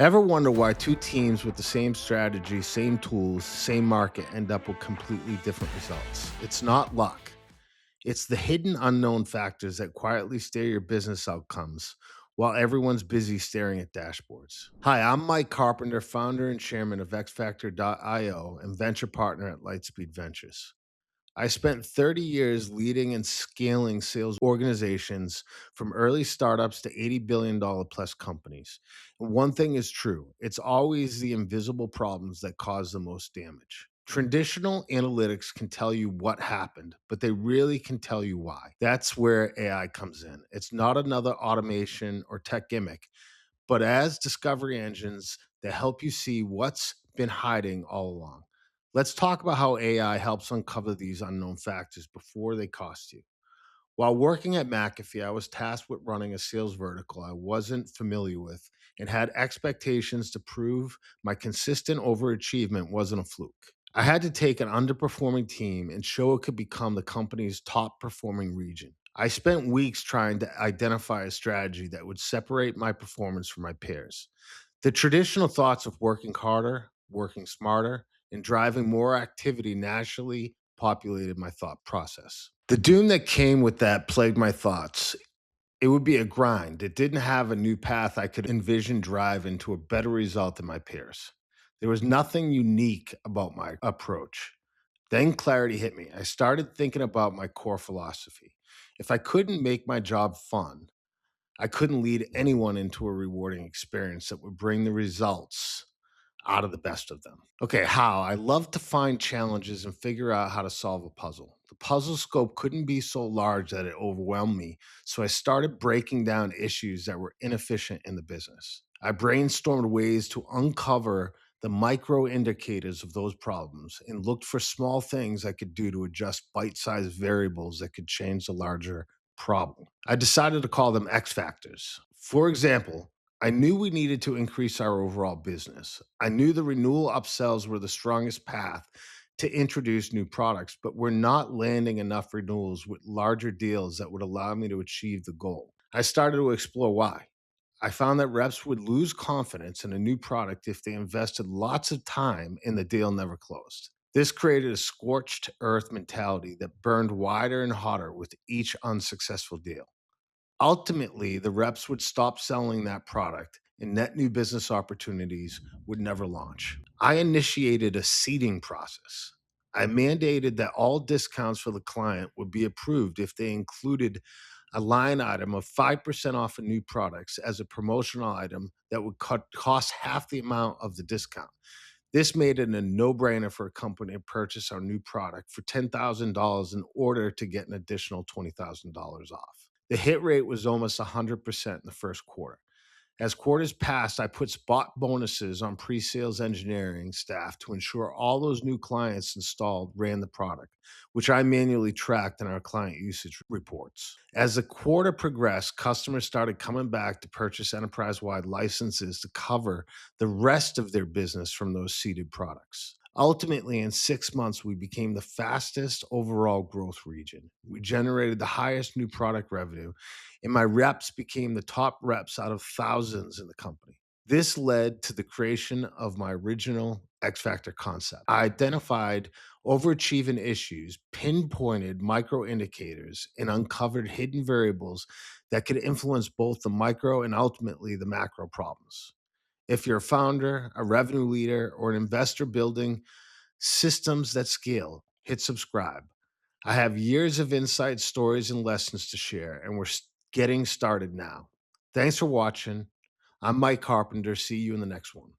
Ever wonder why two teams with the same strategy, same tools, same market end up with completely different results? It's not luck. It's the hidden unknown factors that quietly steer your business outcomes while everyone's busy staring at dashboards. Hi, I'm Mike Carpenter, founder and chairman of xfactor.io and venture partner at Lightspeed Ventures. I spent 30 years leading and scaling sales organizations from early startups to $80 billion plus companies. And one thing is true, it's always the invisible problems that cause the most damage. Traditional analytics can tell you what happened, but they really can tell you why. That's where AI comes in. It's not another automation or tech gimmick, but as discovery engines that help you see what's been hiding all along. Let's talk about how AI helps uncover these unknown factors before they cost you. While working at McAfee, I was tasked with running a sales vertical I wasn't familiar with and had expectations to prove my consistent overachievement wasn't a fluke. I had to take an underperforming team and show it could become the company's top performing region. I spent weeks trying to identify a strategy that would separate my performance from my peers. The traditional thoughts of working harder, working smarter, and driving more activity naturally populated my thought process. The doom that came with that plagued my thoughts. It would be a grind. It didn't have a new path I could envision drive into a better result than my peers. There was nothing unique about my approach. Then clarity hit me. I started thinking about my core philosophy. If I couldn't make my job fun, I couldn't lead anyone into a rewarding experience that would bring the results out of the best of them. Okay, how? I love to find challenges and figure out how to solve a puzzle. The puzzle scope couldn't be so large that it overwhelmed me, so I started breaking down issues that were inefficient in the business. I brainstormed ways to uncover the micro indicators of those problems and looked for small things I could do to adjust bite sized variables that could change the larger problem. I decided to call them X factors. For example, I knew we needed to increase our overall business. I knew the renewal upsells were the strongest path to introduce new products, but we're not landing enough renewals with larger deals that would allow me to achieve the goal. I started to explore why. I found that reps would lose confidence in a new product if they invested lots of time and the deal never closed. This created a scorched earth mentality that burned wider and hotter with each unsuccessful deal. Ultimately, the reps would stop selling that product and net new business opportunities would never launch. I initiated a seeding process. I mandated that all discounts for the client would be approved if they included a line item of 5% off of new products as a promotional item that would cost half the amount of the discount. This made it a no-brainer for a company to purchase our new product for $10,000 in order to get an additional $20,000 off. The hit rate was almost 100% in the first quarter. As quarters passed, I put spot bonuses on pre-sales engineering staff to ensure all those new clients installed ran the product, which I manually tracked in our client usage reports. As the quarter progressed, customers started coming back to purchase enterprise-wide licenses to cover the rest of their business from those seeded products. Ultimately, in 6 months, we became the fastest overall growth region. We generated the highest new product revenue, and my reps became the top reps out of thousands in the company. This led to the creation of my original X Factor concept. I identified overachieving issues, pinpointed micro indicators, and uncovered hidden variables that could influence both the micro and ultimately the macro problems. If you're a founder, a revenue leader, or an investor building systems that scale, hit subscribe. I have years of insight, stories, and lessons to share, and we're getting started now. Thanks for watching. I'm Mike Carpenter. See you in the next one.